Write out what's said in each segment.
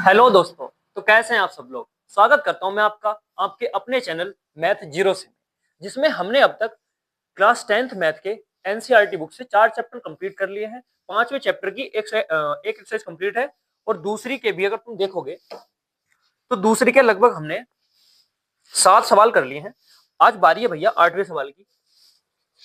Hello दोस्तों। तो कैसे हैं आप सब लोग। स्वागत करता हूं मैं आपका आपके अपने चैनल मैथ जीरो से, जिसमें हमने अब तक क्लास 10th मैथ के एनसीईआरटी बुक से 4 चैप्टर कंप्लीट कर लिए हैं। 5वें चैप्टर की एक एक्सरसाइज कंप्लीट है और दूसरी के भी अगर तुम देखोगे तो दूसरी के लगभग हमने 7 सवाल कर लिए हैं। आज बारी है भैया 8वें सवाल की।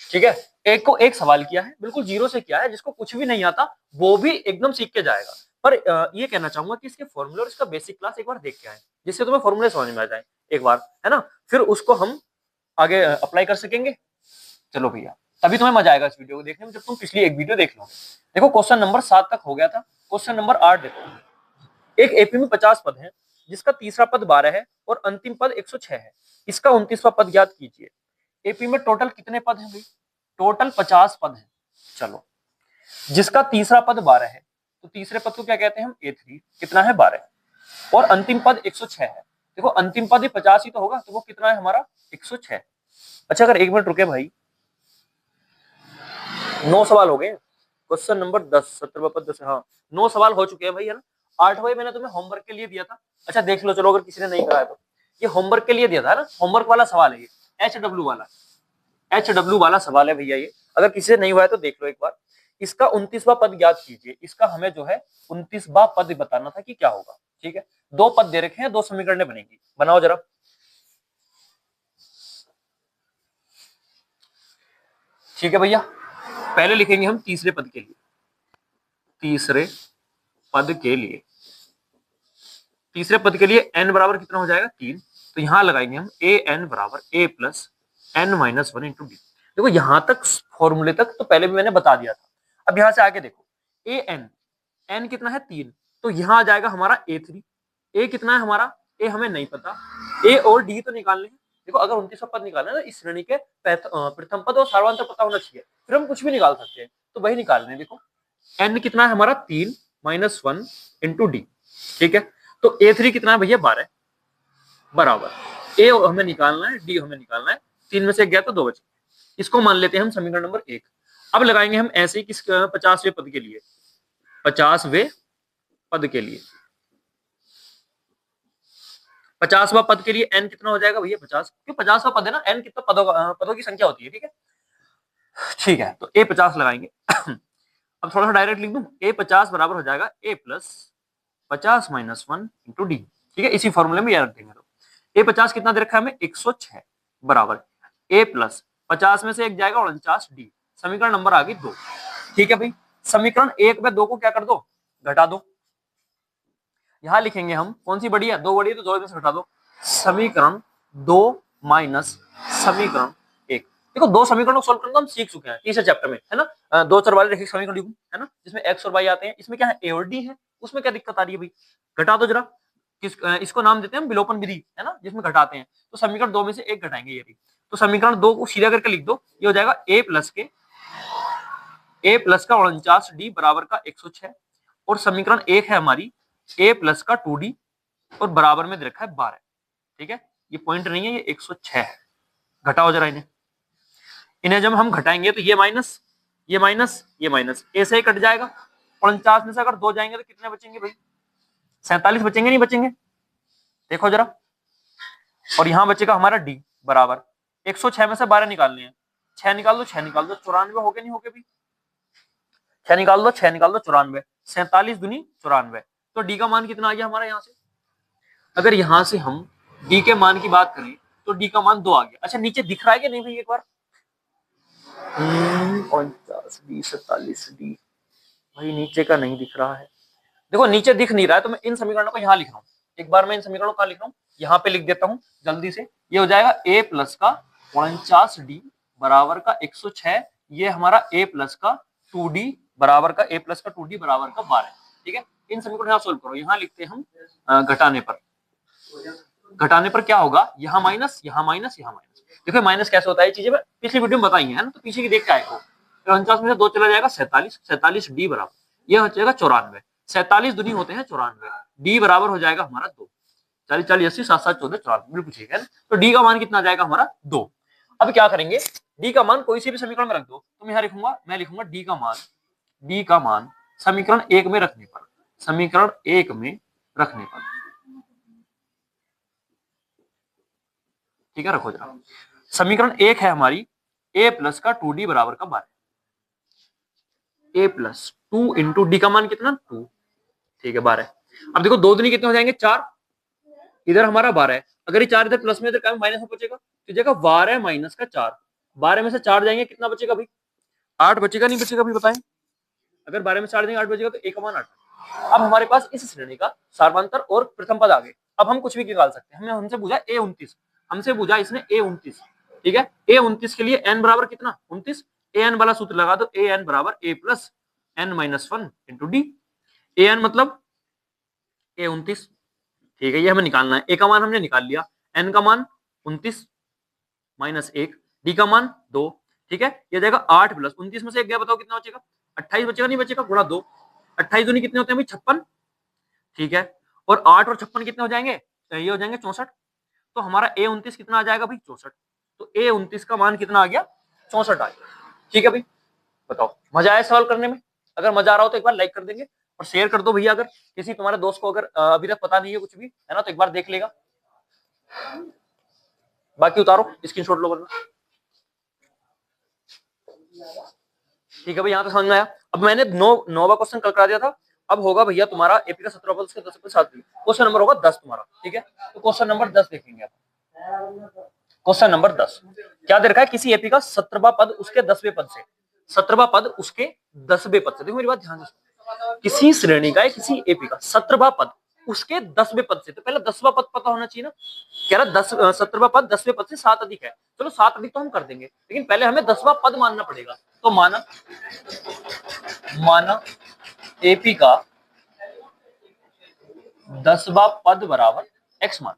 ठीक है, एक को एक सवाल किया है, बिल्कुल जीरो से किया है। जिसको कुछ भी नहीं आता वो भी एकदम सीख के जाएगा। पर ये कहना चाहूंगा कि इसके फॉर्मूले और इसका बेसिक क्लास एक बार देख के आए, जिससे तुम्हें फॉर्मूले समझ में आ जाए एक बार, है ना। फिर उसको हम आगे अप्लाई कर सकेंगे। चलो भैया, तभी तुम्हें मजा आएगा इस वीडियो को देखने में जब तुम पिछली एक वीडियो देख लो। देखो, क्वेश्चन नंबर 7 तक हो गया था। क्वेश्चन नंबर 8 देखो। एक एपी में 50 पद है, जिसका तीसरा पद 12 है और अंतिम पद 106 है। इसका 29वां पद ज्ञात कीजिए। एपी में टोटल कितने पद हैं भाई? टोटल 50 पद हैं। चलो, जिसका तीसरा पद 12 है तो तीसरे पद को क्या कहते हैं हम? A3। कितना है? 12। और अंतिम पद 106 है। देखो, अंतिम पद ही 50 ही तो होगा, तो वो कितना है हमारा? 106। अच्छा, अगर 1 मिनट रुके भाई, 9 सवाल हो गए। क्वेश्चन नंबर 10, 17 पद 10, हाँ 9 सवाल हो चुके हैं भाई, है ना। 8वां मैंने तुम्हें होमवर्क के लिए दिया था। अच्छा देख लो, चलो अगर किसी ने नहीं कराया तो ये होमवर्क के लिए दिया था ना, होमवर्क वाला सवाल है ये, HW वाला। HW वाला सवाल है भैया ये। अगर किसी से नहीं हुआ है तो देख लो एक बार। इसका 29वां पद ज्ञात कीजिए। इसका हमें जो है 29वां पद बताना था कि क्या होगा। ठीक है, 2 पद दे रखे हैं, 2 समीकरण बनेंगी। बनाओ जरा। ठीक है भैया, पहले लिखेंगे हम तीसरे पद के लिए। तीसरे पद के लिए, तीसरे पद के लिए n बराबर कितना हो जाएगा? 3। तो यहां लगाएंगे हम an बराबर a plus n minus 1 into D. देखो, यहां तक फॉर्मूले तक तो पहले भी मैंने बता दिया था। अब यहां से आगे देखो, n कितना है? 3। तो यहां आ जाएगा हमारा A3। a कितना है हमारा? a हमें नहीं पता, a और d तो निकालने हैं। देखो, अगर 29वां पद निकालना है ना, इस श्रेणी के प्रथम पद और सार्वंतर पता होना चाहिए, फिर हम कुछ भी निकाल सकते हैं। तो वही निकालने हैं। देखो, n कितना है हमारा? 3 माइनस 1 इंटू डी। ठीक है, तो A3 कितना है भैया? 12 बराबर a हमें निकालना है, d हमें निकालना है। 3 में से 1 गया तो 2 बचे। इसको मान लेते हैं हम समीकरण नंबर 1। अब लगाएंगे हम ऐसे ही किस 50वें पद के लिए। 50वें पद के लिए, 50वां पद के लिए n कितना हो जाएगा भैया? 50। क्यों? 50वां पद है ना, n कितना पदों की संख्या होती है। ठीक है, ठीक है, तो a 50 लगाएंगे। अब थोड़ा सा डायरेक्ट लिख दूं, a 50 बराबर हो जाएगा a plus 50 minus 1 into d. ठीक है, इसी फॉर्मूले में याद रख देंगे। तो a 50 कितना दे रखा है हमें? 106 बराबर a प्लस 50 में से 1 जाएगा 49 डी। समीकरण नंबर आ गई 2। ठीक है भाई, समीकरण 1 में 2 को क्या कर दो? घटा दो। यहां लिखेंगे हम कौन सी बड़ी है? 2 बड़ी है तो 2 में से घटा दो। समीकरण 2 माइनस समीकरण 1। देखो, 2 समीकरणों को सोल्व करना हम सीख चुके हैं तीसरे चैप्टर में, है ना। 2 चर वाले रेखिक समीकरण लिखूं, है ना, जिसमें x और y आते हैं। इसमें क्या है? a और d है। उसमें क्या दिक्कत आ रही है भाई? घटा दो जरा। इसको नाम देते हैं हम विलोपन विधि, है ना, जिसमें घटाते हैं। तो समीकरण 2 में से 1 घटाएंगे ये भी। तो समीकरण 2 को सीधा करके लिख दो। ये हो जाएगा a प्लस का 49 डी बराबर का 106। और समीकरण 1 है हमारी a प्लस का 2d और बराबर में दे रखा है 12। ठीक है, ये पॉइंट नहीं है, ये 106 है। घटाओ जरा इन्हें। इन्हें जब हम घटाएंगे तो ये माइनस, ये माइनस, ये माइनस, ऐसे ही कट जाएगा। 49 में से अगर 2 जाएंगे तो कितने बचेंगे भाई? 47 बचेंगे, नहीं बचेंगे? देखो जरा। और यहां बचेगा हमारा डी बराबर 106 में से 12 निकालने हैं। 6 निकाल दो, 6 निकाल दो, 94 हो गए, नहीं हो गए भी? 6 निकाल दो, 6 निकाल दो, 94। 47 दूनी 94। तो डी का मान कितना आ गया हमारा यहाँ से? अगर यहां से हम डी के मान की बात करें तो डी का मान 2 आ गया। अच्छा, नीचे दिख रहा है कि नहीं भाई? एक बार 49 डी 47 डी, भाई नीचे का नहीं दिख रहा है। देखो, नीचे दिख नहीं रहा है तो मैं इन समीकरणों को यहाँ लिख रहा हूँ। एक बार मैं इन समीकरणों को लिख रहा हूँ, यहाँ पे लिख देता हूँ जल्दी से। ये हो जाएगा a प्लस का 49 डी बराबर का 106। ये हमारा a प्लस का 2d बराबर का a प्लस का 2d बराबर का 12। ठीक है, इन समीकरणों यहाँ सोल्व करो। यहाँ लिखते हैं हम घटाने पर। घटाने पर क्या होगा? यहाँ माइनस, यहाँ माइनस, यहाँ माइनस। देखो माइनस कैसे होता है, ये चीजें मैं पिछली वीडियो में बताई है ना, तो पीछे की देख के आएगा। 49 में से 2 चला जाएगा 47, 47 डी बराबर ये हो जाएगा 94। 47 दूनी होते हैं 94। डी बराबर हो जाएगा हमारा 2। 40 40 80 7 7 14 94 बिल्कुल ठीक है। तो डी का मान कितना आ जाएगा हमारा? 2। अब क्या करेंगे? डी का मान कोई सी भी समीकरण में रख दो। तो मैं यहाँ लिखूंगा, मैं लिखूंगा डी का मान, डी का मान समीकरण 1 में रखने पर, समीकरण 1 में रखने पर। ठीक है, रखो जरा। समीकरण 1 है हमारी a प्लस का 2d बराबर का 12, a प्लस 2 इंटू डी का मान कितना 2, ठीक है 12। अब देखो दो दूनी कितने हो जाएंगे 4, इधर हमारा 12 है, अगर ये 4 इधर प्लस में इधर क्या माइनस में बचेगा, तो जगह 12 माइनस का 4, 12 में से 4 जाएंगे कितना बचेगा भाई 8 बचेगा, नहीं बचेगा भाई बताएं। अगर 12 में 4 देंगे 8 बचेगा, तो एक मान 8। अब हमारे पास इस श्रेणी का सार्वंतर और प्रथम पद आ गए। अब हम कुछ भी निकाल सकते हैं। हमसे पूछा a29, हमसे पूछा इसने a29, ठीक है। a29 के लिए n बराबर कितना 29, an वाला सूत्र लगा दो, an बराबर a plus n minus 1 into D. an मतलब a29, ठीक है, ये हमें निकालना है। a का मान हमने निकाल लिया, n का मान 29 माइनस 1, डी का मान 2, ठीक है। ये जाएगा 8 प्लस 29 में से 1 गया, बताओ कितना बचेगा 28 बचेगा, नहीं बचेगा, गुणा 2, 28 दूनी कितने होते हैं भाई 56, ठीक है। और 8 और 56 कितने हो जाएंगे, ये हो जाएंगे 64। तो हमारा a29 कितना आ जाएगा भाई 64। तो a29 का मान कितना आ गया 64 आ गया, ठीक है भाई। बताओ मजा आया सवाल करने में? अगर मजा आ रहा हो तो एक बार लाइक कर देंगे और शेयर कर दो भैया, अगर किसी तुम्हारे दोस्त को अगर अभी तक पता नहीं है कुछ भी, है ना, तो एक बार देख लेगा। बाकी उतारो, स्क्रीनशॉट लो वरना। ठीक है भाई, यहाँ तो समझ में आया। अब मैंने 9वां क्वेश्चन कल करा दिया था, अब होगा भैया तुम्हारा एपी का 17 पद, उसके 10 पद 7 क्वेश्चन नंबर होगा 10 तुम्हारा, ठीक है। तो क्वेश्चन नंबर 10 देखेंगे आप। क्वेश्चन नंबर 10 क्या दे रखा है, किसी एपी का 17वां पद उसके 10वें पद से, 17वां पद उसके 10वें पद से, देखो मेरी बात ध्यान से, किसी श्रेणी का है किसी एपी का 17वां पद उसके 10वें पद से, तो पहले 10वां पद पता होना चाहिए ना। कह रहा 17वां पद 10वें पद से 7 अधिक है, चलो 7 अधिक तो हम कर देंगे, लेकिन पहले हमें 10वां पद मानना पड़ेगा। तो माना एपी का 10वां पद बराबर x मान,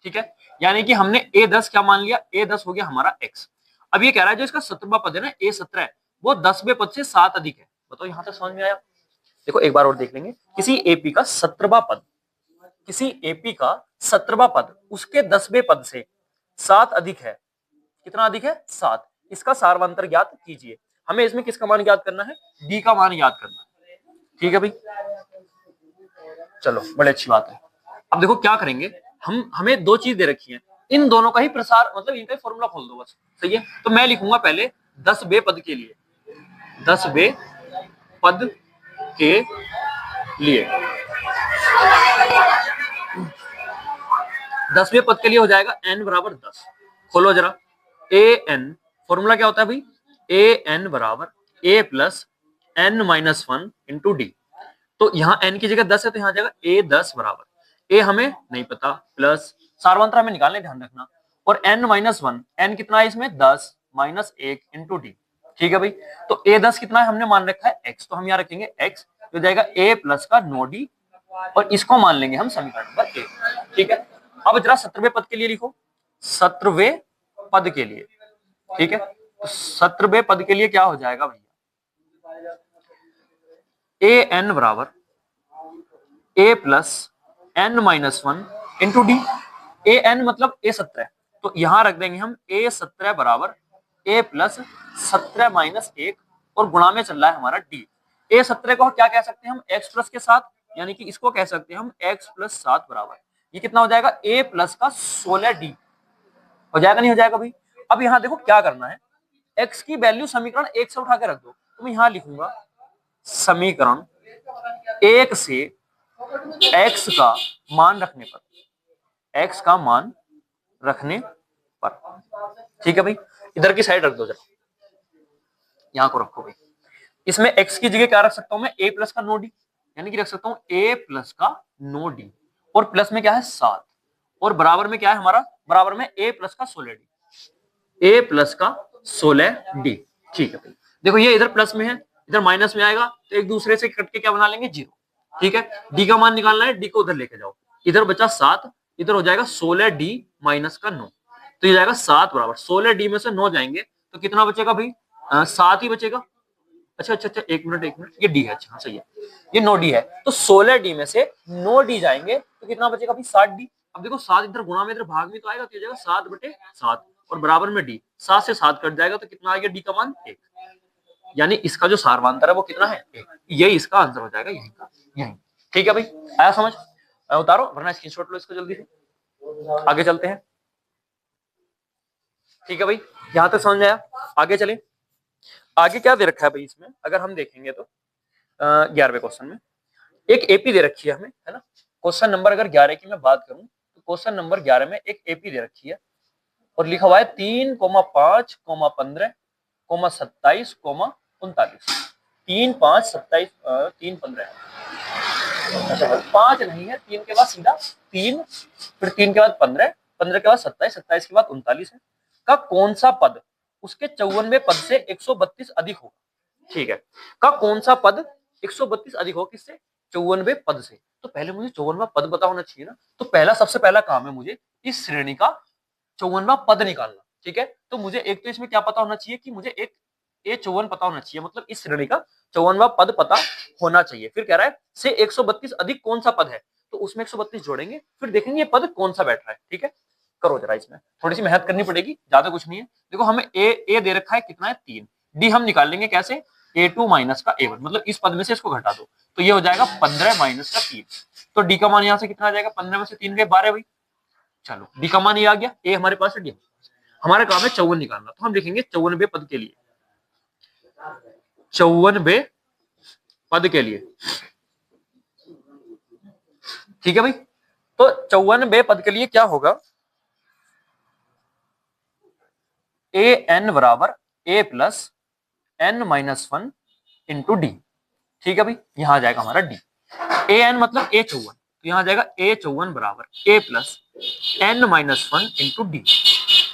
ठीक है। यानी कि हमने a10 क्या मान लिया, a10 हो गया हमारा x। अब ये कह रहा है जो इसका 17वां पद है ना a17 है, वो 10वें पद से 7 अधिक है। बताओ यहां तक समझ में आया? देखो एक बार और देख लेंगे, किसी एपी का 17वां पद, किसी एपी का 17वां पद उसके 10वें पद से 7 अधिक है। कितना अधिक है 7। इसका सार्वंतर ज्ञात कीजिए। हमें इसमें किसका मान याद करना है, डी का मान याद करना है, ठीक है भाई। चलो बड़ी अच्छी बात है। अब देखो क्या करेंगे, हमें दो चीज दे रखी है, इन दोनों का ही प्रसार, मतलब इनका ही फॉर्मूला खोल दो बस, सही है। तो मैं लिखूंगा पहले 10वें पद के लिए, 10वें पद के लिए, 10वें पद के लिए हो जाएगा n बराबर 10। खोलो जरा, ए एन फॉर्मूला क्या होता है भाई, ए एन बराबर a plus n minus 1 into d. तो यहाँ n की जगह 10 है, तो यहाँ जाएगा a10 बराबर, a हमें नहीं पता, प्लस सार्वंतर हमें निकालने, ध्यान रखना, और n माइनस 1, n कितना है इसमें 10 माइनस 1 इंटू डी, ठीक है भाई। तो a10 कितना है हमने मान रखा है x, तो हम यहाँ रखेंगे x, तो जाएगा a प्लस का नो डी, और इसको मान लेंगे हम समीकरण नंबर a, ठीक है। अब जरा 17वें पद के लिए लिखो, 17वें पद के लिए, ठीक है। तो 17वें पद के लिए क्या हो जाएगा भैया, ए एन बराबर a plus n minus 1 into d. A n मतलब a17, तो यहां रख देंगे हम a17 बराबर a प्लस 17 माइनस 1, और गुणा में चल रहा है हमारा डी। a17 को क्या कह सकते हैं हम, x प्लस के साथ, यानी कि इसको कह सकते हैं हम x प्लस 7 बराबर, ये कितना हो जाएगा a प्लस का 16d, हो जाएगा नहीं हो जाएगा भाई। अब यहाँ देखो क्या करना है, x की वैल्यू समीकरण 1 से उठा के रख दो, तो मैं यहाँ लिखूंगा समीकरण 1 से x का मान रखने पर, x का मान रखने पर, ठीक है भाई। इधर की साइड रख दो जरा, यहां को रखो भाई। इसमें x की जगह क्या रख सकता हूं मैं, a प्लस का नो डी, यानी कि रख सकता हूं a प्लस का नो डी, और प्लस में क्या है 7, और बराबर में क्या है हमारा, बराबर में a प्लस का 16d, a प्लस का 16d, ठीक है भाई। देखो ये इधर प्लस में है, इधर माइनस में आएगा, तो एक दूसरे से कट के क्या बना लेंगे 0, ठीक है। डी का मान निकालना है, डी को उधर लेके जाओ, इधर बचा 7, इधर हो जाएगा 16d माइनस का 9, तो ये जाएगा 7 बराबर 16d में से 9 जाएंगे, तो कितना बचेगा भाई 7 ही बचेगा। अच्छा अच्छा अच्छा, एक मिनट, ये डी है, अच्छा हाँ सही है, ये 9d है, तो 16d में से 9d जाएंगे, तो कितना बचेगा भाई 7d। अब देखो 7 इधर गुणा में, इधर भाग में तो आएगा, तो ये जाएगा 7/7, और बराबर में डी, 7 से 7 कट जाएगा, तो कितना आ गया डी का मान 1, यानी इसका जो सार्वंतर है वो कितना है 1, यही इसका आंसर हो जाएगा, यही का यही, ठीक है भाई, आया समझ। उतारो वरना स्क्रीनशॉट लो इसको जल्दी से। आगे चलते हैं। ठीक है भाई, यहां तक समझ में आया। आगे चले। आगे क्या दे रखा है भाई इसमें, अगर हम देखेंगे तो 11वें क्वेश्चन में एक एपी दे रखी है हमें, है ना। क्वेश्चन नंबर अगर 11 की मैं बात करूं तो क्वेश्चन नंबर 11 में एक एपी दे रखी है और लिखा हुआ है 3,5,15,27,39। 3, 5, 27, 3, 15 5 नहीं है, 3 के बाद सीधा 3, फिर 3 के बाद 15, 15 के बाद 27, 27 के बाद 39 है। का कौन सा पद उसके 54वें पद से 132 अधिक होगा। ठीक है, का कौन सा पद 132 अधिक होगा किससे, 54वें पद से। तो पहले मुझे 54वां पद पता होना चाहिए ना। तो पहला सबसे पहला काम है मुझे इस श्रेणी का 54वां पद निकालना। ठीक है, तो मुझे एक तो इसमें क्या पता होना चाहिए कि मुझे एक A54 पता होना चाहिए, मतलब इस श्रेणी का 54वां पद पता होना चाहिए। फिर कह रहा है से 132 अधिक कौन सा पद है, तो उसमें 132 जोड़ेंगे, फिर देखेंगे ये पद कौन सा बैठ रहा है। ठीक है, करो जरा, इसमें थोड़ी सी मेहनत करनी पड़ेगी, ज्यादा कुछ नहीं है। देखो हमें ए दे रखा है कितना है 3, डी हम निकाल लेंगे कैसे, A2 माइनस का A1, मतलब इस पद में से इसको घटा दो तो ये हो जाएगा 15 माइनस का 3। तो डी का मान यहाँ से कितना आ जाएगा, 15 में से 3 गए 12 भाई। चलो डी का मान ये आ गया, ए हमारे पास है, डी हमारा काम है 54 निकालना। तो हम लिखेंगे 54वें पद के लिए, 54वें पद के लिए। ठीक है भाई, तो 54वें पद के लिए क्या होगा, ए एन बराबर a plus n minus 1 into d. ठीक है भाई, यहां आ जाएगा हमारा डी। ए एन मतलब A54, तो यहां आ जाएगा A54 बराबर a plus n minus 1 into d.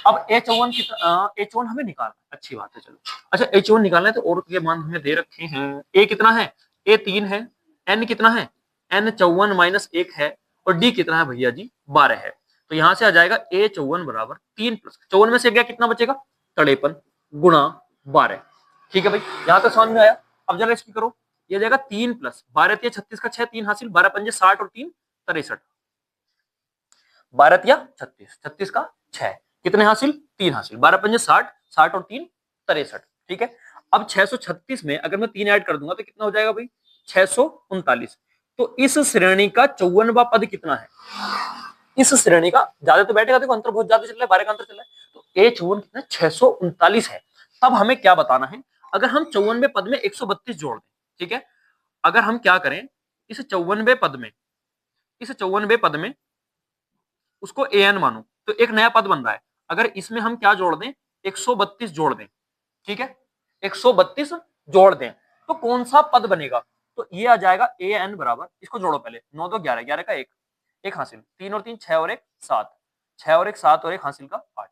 अब A54 कितना, A54 हमें निकालना है, अच्छी बात है। चलो अच्छा, A54 निकालना है तो और के मान हमें दे रखे हैं। ए कितना है, A3 है, एन कितना है, एन 54 माइनस 1 है, और डी कितना है भैया जी 12 है। तो यहां से आ जाएगा A54 बराबर 3 प्लस 54 में से गया कितना बचेगा, 53 गुणा 12। ठीक है भाई, यहां तक समझ में आया। अब जरा इसकी करो, ये जाएगा 3 प्लस 12 36 का 6, 3 हासिल, 12 पंजे 60 और 3 63, 12 36, 36 का 6, कितने हासिल, 3 हासिल, 12 पंजे 60, 60 और 3 63। ठीक है, अब 636 में अगर मैं 3 ऐड कर दूंगा तो कितना हो जाएगा भाई, 639। तो इस श्रेणी का 54वां पद कितना है, इस श्रेणी का, ज्यादा तो बैठेगा, देखो अंतर बहुत ज्यादा चल रहा है, 12 का अंतर चल रहा है, तो A54 कितना 639 है। तब हमें क्या बताना है, अगर हम 54वें पद में 132 जोड़ दें। ठीक है, अगर हम क्या करें, इस 54वें पद में, इस 54वें पद में उसको an मानो तो एक नया पद बन रहा है। अगर इसमें हम क्या जोड़ दें, 132 जोड़ दें। ठीक है, 132 जोड़ दें तो कौन सा पद बनेगा, तो ये आ जाएगा an बराबर, इसको जोड़ो पहले, 9 2 11, 11 का 1, 1 हासिल, 3 और 3 6 और 1 7, 6 और 1 7 और 1 हासिल का 8।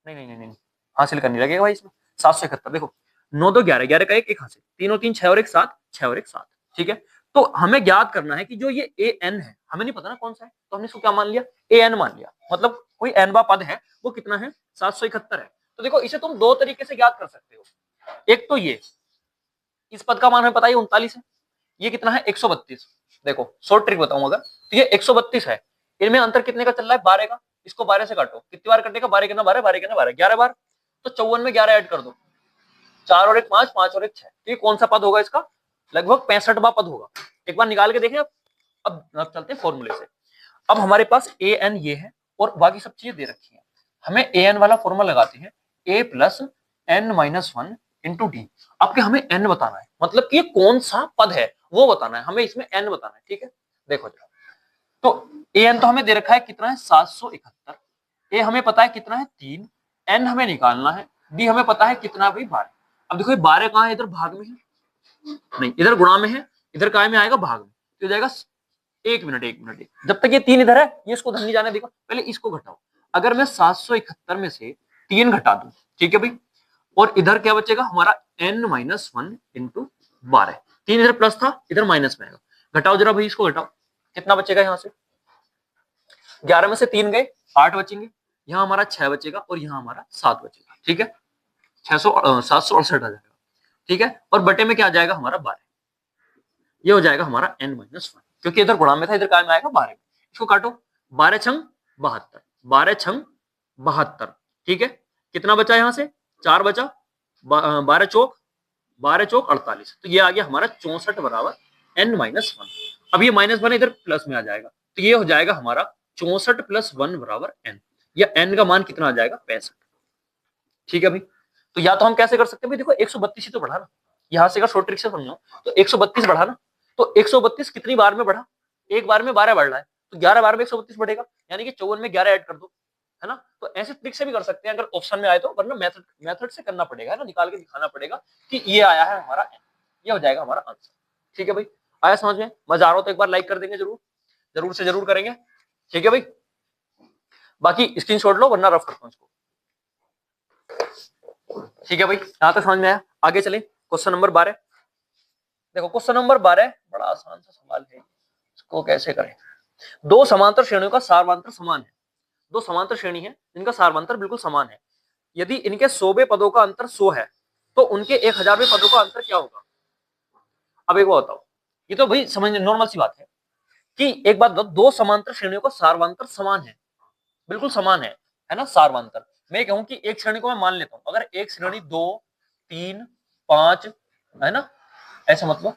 नहीं नहीं नहीं नहीं, हासिल करने लगेगा भाई इसमें, 771। देखो 9 2 11, 11 का 1, 1 हासिल, 3 और 3 6 और 1 7, 6 और 1 7। ठीक है, तो हमें ज्ञात करना है कि जो ये an है, हमें नहीं पता ना कौन सा है, तो हमने इसको क्या मान लिया, an मान लिया, मतलब कोई nवा पद है, वो कितना है 771 है। तो देखो इसे तुम दो तरीके से ज्ञात कर सकते हो। एक तो ये, इस पद का मान हमें पता है 39 है, ये कितना है 132। देखो शॉर्ट ट्रिक बताऊं, अगर तो ये 132 है, इनमें अंतर कितने का चल रहा है, 12 का। इसको 12 से काटो, कितनी बार कटेगा, 12 के ना 12, 12 के ना 12, 11 बार। तो 54 में 11 ऐड कर दो, 4 और 1 5, 5 और 1 6। तो ये कौन सा पद होगा इसका, लगभग 65वां पद होगा। एक बार निकाल के देखें। अब चलते हैं फॉर्मूले से। अब हमारे पास ए एन ये है और बाकी सब चीजें दे रखी है, हमें ए एन वाला फॉर्मूला लगाते हैं, a plus n minus 1 into d. अब क्या हमें एन बताना है, मतलब कि ये कौन सा पद है वो बताना है, हमें इसमें एन बताना है। ठीक है, देखो जरा, तो ए एन तो हमें दे रखा है कितना है 771, ए हमें पता है कितना है 3, एन हमें निकालना है, डी हमें पता है कितना है भाई 12। अब देखो ये 12 कहाँ है, इधर भाग में है, नहीं इधर गुणा में है, इधर काय में आएगा भाग में, तो जाएगा। एक मिनट एक मिनट, जब तक ये 3 इधर है ये इसको धन नहीं जाने देगा, पहले इसको घटाओ। अगर मैं 771 में से 3 घटा दूं, ठीक है भाई, और इधर क्या बचेगा हमारा n माइनस 1 इंटू 12, 3 इधर प्लस था, इधर माइनस में आएगा, घटाओ जरा भाई, इसको घटाओ, कितना बचेगा, यहाँ से 11 में से 3 गए 8 बचेंगे, यहाँ हमारा 6 बचेगा और यहाँ हमारा 7 बचेगा। ठीक है, 768 आ जाएगा। ठीक है, और बटे में क्या आ जाएगा हमारा 12, ये हो जाएगा हमारा n माइनस 1, क्योंकि इधर गुणा में था, इधर काय में आएगा 12। इसको काटो, 12 छंग 72, 12 छंग 72। ठीक है, कितना बचा यहाँ से, 4 बचा, 12 चौक 48, तो ये आ गया हमारा 64 बराबर n माइनस 1। अब ये माइनस 1 इधर प्लस में आ जाएगा, तो ये हो जाएगा हमारा 64 + 1 बराबर n, या n का मान कितना आ जाएगा 65। ठीक है भाई, तो या तो हम कैसे कर सकते हैं भाई, देखो 132 ही तो बढ़ा ना, यहां से अगर शॉर्ट ट्रिक से समझो तो 132 बढ़ा ना, तो 132 कितनी बार में बढ़ा, एक बार में 12 बढ़ रहा है, तो 11 बार में 132 बढ़ेगा, यानी कि 54 में 11 ऐड कर दो, है ना। तो ऐसे ट्रिक से भी कर सकते हैं अगर ऑप्शन में आए तो, वरना मेथड मेथड से करना पड़ेगा, है ना, निकाल के दिखाना पड़ेगा कि ये आया है हमारा, ये हो जाएगा हमारा आंसर। ठीक है भाई, आया समझ में, मजा आ रहा हो तो एक बार लाइक कर देंगे, जरूर जरूर से जरूर करेंगे। ठीक है भाई, बाकी स्क्रीनशॉट लो वरना रफ करता हूं इसको। ठीक है भाई, यहां तक समझ में आया, आगे चले क्वेश्चन नंबर 12। देखो क्वेश्चन नंबर 12 बड़ा आसान सा सवाल है, इसको कैसे करें। दो समांतर श्रेणियों का सारवांतर समान है, दो समांतर श्रेणी है जिनका सारवांतर बिल्कुल समान है, यदि इनके 100वें पदों का अंतर 100 है तो उनके 1000वें पदों का अंतर क्या होगा। अब एक बात बताओ, ये तो भाई समझ नॉर्मल सी बात है कि एक बात बताओ, दो समांतर श्रेणियों का सारवांतर समान है, बिल्कुल समान है ना, सारवांतर। मैं कहूं कि एक श्रेणी को मैं मान लेता हूं, अगर एक श्रेणी 2 3 5 है ना, ऐसा मतलब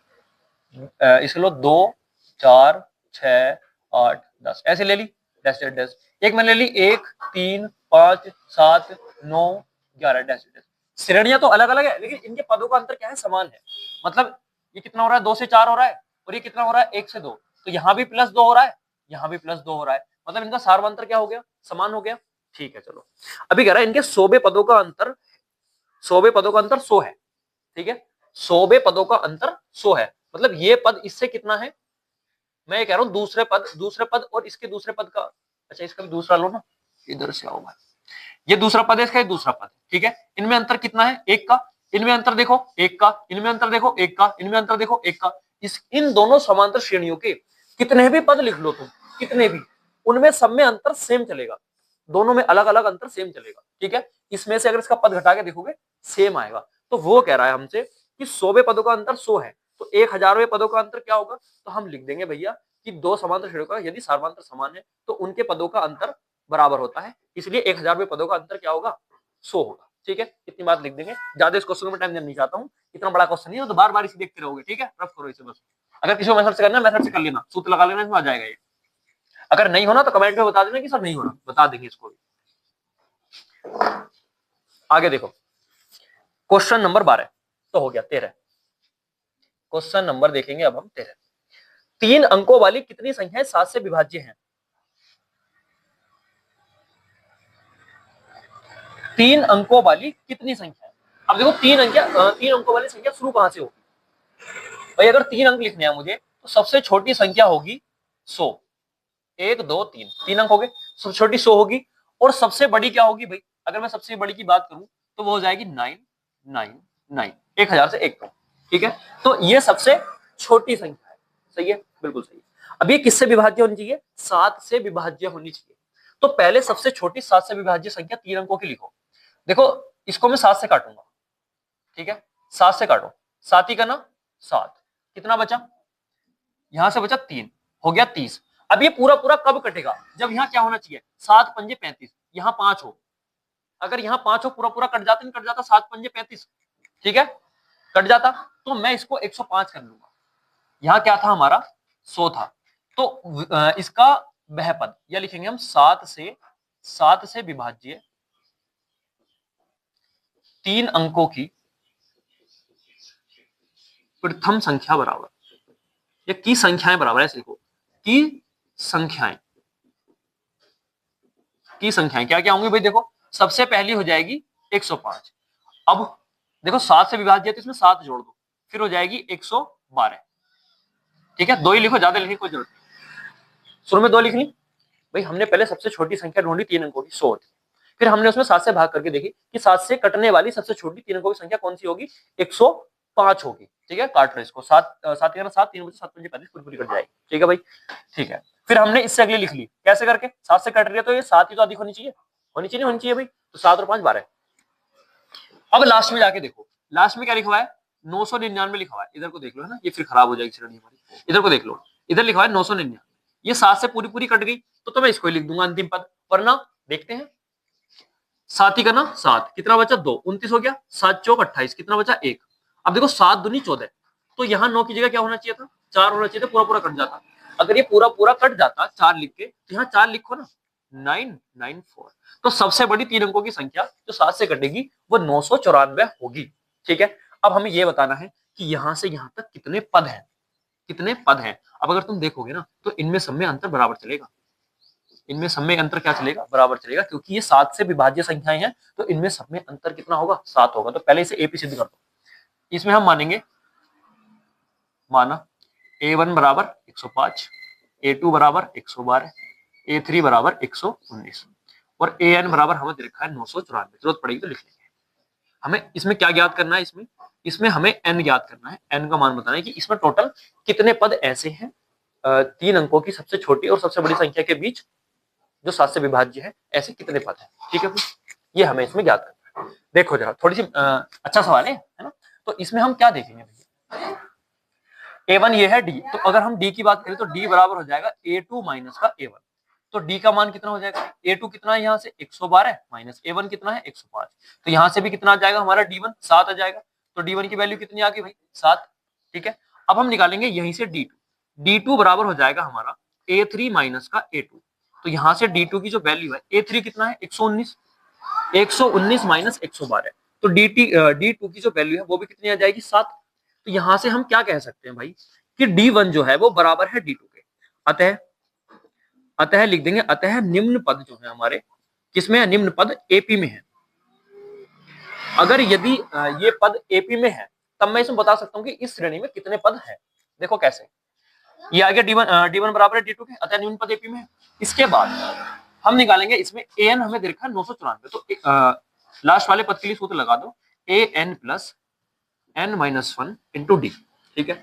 इसके लो 2 4 6 8 10 ऐसे ले ली, डैश डैश डैश। एक मैंने ले ली 1 3 5 7 9 11 डैश डैश। श्रेणियां तो अलग अलग है लेकिन इनके पदों का अंतर क्या है, समान है। मतलब ये कितना हो रहा है, 2 से 4 हो रहा है, और ये कितना हो रहा है, 1 से 2, तो यहाँ भी +2 हो रहा है, यहाँ भी +2 हो रहा है, मतलब इनका सारवांतर क्या हो गया, समान हो गया। ठीक है चलो, अभी कह रहा है इनके 100वें पदों का अंतर, 100वें पदों का अंतर 100 है। ठीक है, 100वें पदों का अंतर 100 है, मतलब ये पद इससे कितना है, मैं ये कह रहा हूं दूसरे पद और इसके दूसरे पद का, अच्छा इसका भी दूसरा लो ना, इधर से आओ भाई, ये दूसरा पद है, इसका ये दूसरा पद है। ठीक है, इनमें अंतर कितना है, एक का, इनमें अंतर देखो एक का, इनमें अंतर देखो एक का, इनमें अंतर देखो एक का। इन दोनों समांतर श्रेणियों के कितने भी पद लिख लो तुम, कितने भी, उनमें सब में अंतर सेम चलेगा, दोनों में अलग अलग अंतर सेम चलेगा। ठीक है, इसमें से अगर इसका पद घटा के देखोगे सेम आएगा। तो वो कह रहा है हमसे कि 100वें पदों का अंतर 100 है, तो 1000वें पदों का अंतर क्या होगा, तो हम लिख देंगे भैया कि दो समांतर श्रेणियों का यदि सारवांतर समान है तो उनके पदों का अंतर बराबर होता है, इसलिए 1000वें पदों का अंतर क्या होगा, 100 होगा। ठीक है, इतनी बात लिख देंगे, ज्यादा इस क्वेश्चन में टाइम देना नहीं चाहता हूँ, इतना बड़ा क्वेश्चन नहीं है तो बार बार इसे देखते रहोगे। ठीक है, रफ करो इसे बस, अगर किसी को मेथड से करना है मेथड से कर लेना, सूत्र लगा लेना, इसमें आ जाएगा ये। अगर नहीं होना तो कमेंट में बता देना कि सर नहीं होना, बता देंगे इसको भी। आगे देखो क्वेश्चन नंबर 12 तो हो गया 13, क्वेश्चन नंबर देखेंगे अब हम 13। 3 अंकों वाली कितनी संख्याएं 7 से विभाज्य हैं। 3 अंकों वाली कितनी संख्या, अब देखो 3 अंकों वाली संख्या शुरू कहां से होगी भाई, अगर 3 अंक लिखने हैं मुझे तो सबसे छोटी संख्या होगी 100, 1 2 3, 3 अंक हो गए, सबसे छोटी 100 होगी, और सबसे बड़ी क्या होगी भाई, अगर मैं सबसे बड़ी की बात करूं तो वो हो जाएगी 999, 1000 से एक कम। ठीक है, तो ये सबसे छोटी संख्या है, सही है, बिल्कुल सही है। अब ये किससे विभाज्य होनी चाहिए, 7 से विभाज्य होनी चाहिए। तो पहले सबसे छोटी 7 से विभाज्य संख्या 3 अंकों की लिखो। देखो इसको मैं 7 से काटूंगा, ठीक है, 7 से काटो, 7 ही का ना 7, कितना बचा, यहां से बचा 3, हो गया 30। अब ये पूरा पूरा कब कटेगा, जब यहाँ क्या होना चाहिए, 7 पंजे 35, यहाँ 5 हो, अगर यहाँ 5 हो पूरा पूरा कट जाता, नहीं कट जाता, 7 पंजे 35, ठीक है, कट जाता, तो मैं इसको 105 कर लूंगा। यहाँ क्या था हमारा 100 था, तो इसका वह पद या लिखेंगे हम 7 से विभाज्य 3 अंकों की प्रथम संख्या बराबर, या की संख्याएं बराबर, ऐसे लिखो, की संख्याएं क्या क्या होंगी भाई, देखो सबसे पहली हो जाएगी 105। अब देखो 7 से विभाज्य है तो इसमें 7 जोड़ दो, फिर हो जाएगी 112। ठीक है, 2 ही लिखो, ज्यादा लिखने की कोई जरूरत नहीं, शुरू में 2 लिख ली भाई। हमने पहले सबसे छोटी संख्या ढूंढी 3 अंकों की, 100 थी, फिर हमने उसमें 7 से भाग करके देखी कि 7 से कटने वाली सबसे छोटी 3 अंकों की संख्या कौन सी होगी, 105 होगी। ठीक है, काट लो इसको, 7 7 7 3 बजे 7 पंजे 35 पूरी कट जाएगी। ठीक है भाई, ठीक है, फिर हमने इससे अगली लिख ली, कैसे करके, 7 से कट रही है तो ये 7 ही तो अधिक होनी चाहिए, नहीं होनी चाहिए भाई, तो 7 और 5 12। अब लास्ट में जाके देखो, लास्ट में क्या लिखा हुआ है, 999 लिखा हुआ है, इधर को देख लो, है ना, ये फिर खराब हो जाएगी श्रेणी हमारी, इधर को देख लो, इधर लिखा हुआ है 999, ये 7 से पूरी पूरी कट गई तो मैं इसको ही लिख दूंगा अंतिम पद, वरना देखते हैं, 7 ही का ना 7, कितना बचा 2, 29 हो गया, 7 चौक 28, कितना बचा 1। अब देखो 7 दूनी 14, तो यहाँ 9 की जगह क्या होना चाहिए था, 4 होना चाहिए था, पूरा पूरा कट जाता। अगर ये पूरा पूरा कट जाता 4 लिख के, तो यहाँ 4 लिखो ना, 994। तो सबसे बड़ी 3 अंकों की संख्या जो 7 से कटेगी वो 994 होगी। ठीक है, अब हमें ये बताना है कि यहां से यहां तक कितने पद हैं, कितने पद हैं। अब अगर तुम देखोगे ना तो इनमें सब में अंतर बराबर चलेगा, इनमें सब में अंतर क्या चलेगा, बराबर चलेगा, क्योंकि ये 7 से विभाज्य संख्याएं हैं, तो इनमें सब में अंतर कितना होगा, 7 होगा। तो पहले इसे एपी सिद्ध कर दो। इसमें हम मानेंगे, माना a1 बराबर 105, a2 बराबर 112, a3 बराबर 119 और an बराबर हमें दे रखा है 994। जरूरत पड़ेगी तो लिख लेंगे। हमें इसमें क्या ज्ञात करना है, इसमें हमें n ज्ञात करना है, n का मान बताना है कि इसमें टोटल कितने पद ऐसे हैं 3 अंकों की सबसे छोटी और सबसे बड़ी संख्या के बीच जो 7 से विभाज्य है, ऐसे कितने पद हैं। ठीक है, ये हमें इसमें ज्ञात करना है। देखो जरा थोड़ी सी अच्छा सवाल है ना। तो इसमें हम क्या देखेंगे भैया, a1 ये है d, तो अगर हम d की बात करें तो d बराबर हो जाएगा a2 माइनस का a1। तो d का मान कितना हो जाएगा, a2 कितना है यहाँ से 112 माइनस a1 कितना है 105, तो यहाँ से भी कितना आ जाएगा हमारा d1 7 आ जाएगा। तो d1 की वैल्यू कितनी आ गई भाई, 7। ठीक है, अब हम निकालेंगे यहीं से d2 बराबर हो जाएगा हमारा a3 माइनस का a2। तो यहाँ से d2 की जो वैल्यू है, a3 कितना है 119, 119 माइनस 112, तो d2 की जो वैल्यू है वो भी कितनी आ जाएगी, 7। तो यहां से हम क्या कह सकते हैं भाई कि d1 जो है वो बराबर है d2 के। अतः लिख देंगे, अतः निम्न पद जो है हमारे किसमें है, निम्न पद एपी में है। अगर यदि ये पद एपी में है तब मैं इसमें बता सकता हूं कि इस श्रेणी में कितने पद हैं। देखो कैसे, ये आ गया d1 बराबर है d2 के, अतः निम्न पद एपी में है। इसके बाद हम निकालेंगे, इसमें an हमें दे रखा है 994, तो लास्ट वाले पद के लिए सूत्र लगा दो, an plus n minus 1 into d. ठीक है,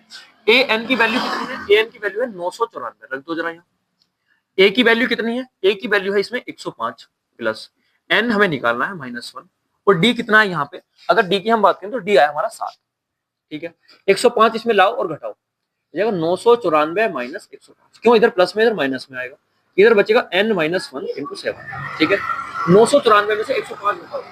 an की वैल्यू कितनी है, an की वैल्यू है 994, रख दो जरा यहाँ। a की वैल्यू कितनी है, a की वैल्यू है इसमें 105 प्लस n हमें निकालना है -1 और d कितना है यहाँ पे, अगर d की हम बात करें तो d आया हमारा 7। ठीक है, 105 इसमें लाओ और घटाओ, जाएगा 994 माइनस 105, क्यों इधर प्लस में इधर माइनस में आएगा, इधर बचेगा n माइनस 1 इंटू 7। ठीक है, 994 में से 105 निकालो,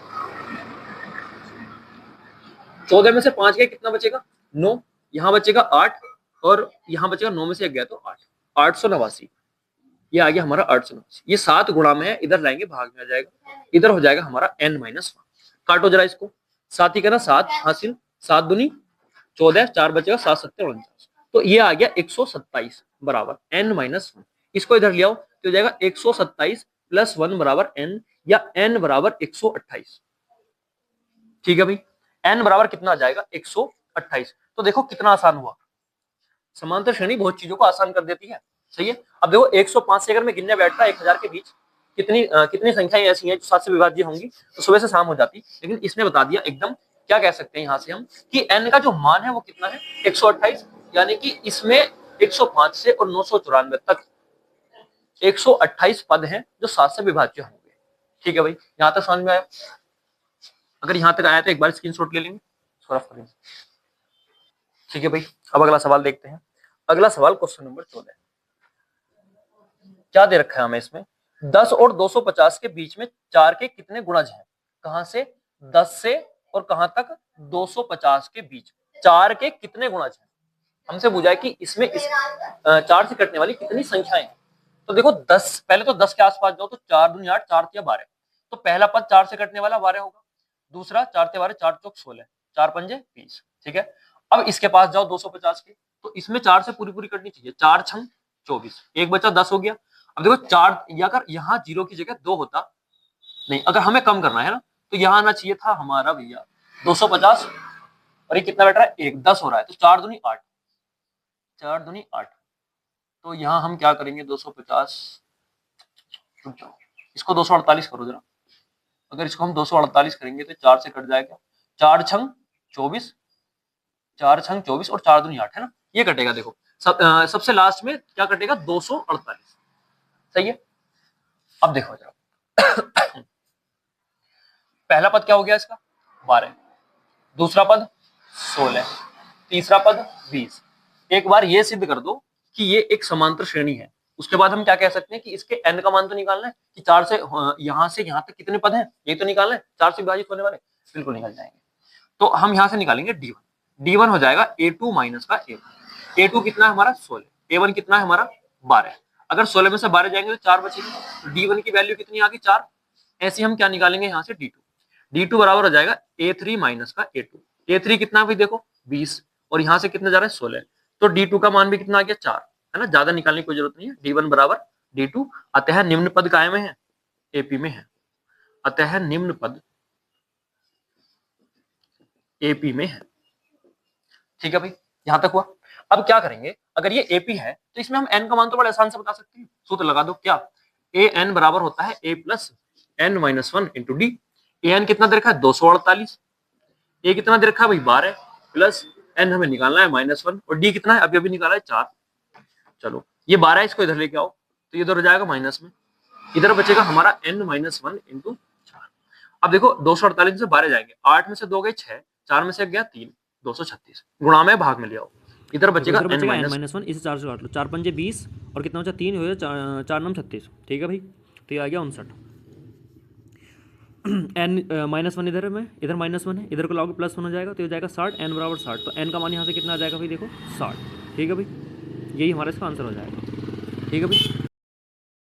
14 में से 5 गए कितना बचेगा 9, यहाँ बचेगा 8 और यहाँ बचेगा 9 में से 1 गया तो 8, 889, ये आ गया हमारा 889। ये 7 गुणा में है, इधर लाएंगे भाग में आ जाएगा, इधर हो जाएगा हमारा n माइनस 1। काटो जरा इसको, 7 ही करना 7 हासिल, 7 दूनी 14, 4 बचेगा 7 7 49, तो ये आ गया 127 बराबर n माइनस 1। इसको इधर ले आओ तो हो जाएगा 127 प्लस 1 बराबर n, या n बराबर 128। ठीक है भाई, n बराबर कितना आ जाएगा 128। तो देखो कितना आसान हुआ, समांतर श्रेणी बहुत चीजों को आसान कर देती है। सही है, अब देखो 105 से अगर मैं गिनने बैठता 1000 के बीच कितनी संख्याएं ऐसी हैं जो 7 से विभाज्य होंगी, तो सुबह से शाम हो जाती। लेकिन इसने बता दिया एकदम, क्या कह सकते हैं यहाँ से हम कि n का जो मान है वो कितना है 128, यानी कि इसमें 105 से और 994 तक 128 पद हैं जो 7 से विभाज्य होंगे। ठीक है भाई, यहाँ तक समझ में आया? अगर यहाँ तक आया तो एक बार स्क्रीनशॉट ले लेंगे, ठीक है भाई। अब अगला सवाल देखते हैं। अगला सवाल क्वेश्चन नंबर 14, क्या दे रखा है हमें इसमें, 10 और 250 के बीच में 4 के कितने गुणज हैं। कहां से, 10 से और कहां तक, 250 के बीच 4 के कितने गुणज हैं। हमसे पूछा है कि इसमें इस 4 से कटने वाली कितनी संख्याएं हैं। तो देखो 10, पहले तो 10 के आसपास जाओ तो 4 दूनी 8, 4 तिया 12, तो पहला पद 4 से कटने वाला 12 होगा, दूसरा 4 तिया 12, 4 चौक 16, 4 पंजे 20। ठीक है, अब इसके पास जाओ 250 के, तो इसमें 4 से पूरी पूरी कटनी चाहिए, 4 छंग 24, एक बचा 10 हो गया। अब देखो 4, या अगर यहाँ 0 की जगह 2 होता, नहीं अगर हमें कम करना है ना तो यहाँ आना चाहिए था हमारा भैया 250, और ये कितना बैठ रहा है 1, 10 हो रहा है, तो 4 दूनी 8, 4 दूनी 8, तो यहाँ हम क्या करेंगे 250, इसको 248 करो जरा, अगर इसको हम 248 करेंगे तो 4 से कट जाएगा, 4 छंग 24, 4 छंग 24 और 4 दूनी 8 है ना, ये कटेगा। देखो सबसे लास्ट में क्या कटेगा 248। सही है, अब देखो जरा पहला पद क्या हो गया इसका 12, दूसरा पद 16, तीसरा पद 20। एक बार ये सिद्ध कर दो कि ये एक समांतर श्रेणी है, उसके बाद हम क्या कह सकते हैं कि इसके n का मान तो निकालना है कि 4 से यहाँ तक कितने पद हैं, ये तो निकालना है, 4 से विभाजित होने वाले बिल्कुल निकल जाएंगे। तो हम यहाँ से निकालेंगे d1 हो जाएगा a2 माइनस का a1, a2 कितना है हमारा 16, a1 कितना है हमारा 12। अगर 16 में से 12 जाएंगे तो 4 बचेगी, तो D1 की वैल्यू कितनी आ गई 4। ऐसे हम क्या निकालेंगे यहाँ से D2 बराबर हो जाएगा A3 माइनस का A2। A3 कितना भाई देखो 20 और यहाँ से कितना जा रहा है 16, तो D2 का मान भी कितना आ गया 4, है ना, ज्यादा निकालने की कोई जरूरत नहीं है। D1 बराबर D2, अतः निम्न पद काय में है, AP में है, अतः निम्न पद AP में है। ठीक है भाई, यहां तक हुआ। अब क्या करेंगे, अगर ये AP है तो इसमें हम n का मान तो बड़े आसान से बता सकते हैं, सूत्र लगा दो, क्या an बराबर होता है a plus n minus 1 into D. an कितना दे रखा है 248, a कितना दे रखा है भाई 12 प्लस n हमें निकालना है -1 और d कितना है अभी अभी निकाला है 4। चलो ये 12 इसको इधर लेके आओ तो ये इधर हो जाएगा माइनस में, इधर बचेगा हमारा n माइनस 1 इंटू 4। अब देखो 248 से 12 जाएंगे, 8 में से 2 गए 6, 4 में से 1 गया 3, 236 गुणा में भाग में ले आओ, इधर बचेगा n माइनस 1, इसे 4 से काट लो, 4 पंजे 20 और कितना बचा 3 हो जाए 4 9 36। ठीक है भाई, तो ये आ गया 59। n -1 इधर में, इधर -1 है, इधर को लाओगे +1 हो जाएगा तो ये हो जाएगा 60, n बराबर 60, तो n का मान यहाँ से कितना आ जाएगा भाई देखो 60। ठीक है भाई, यही हमारा इसका आंसर हो जाएगा। ठीक है भाई।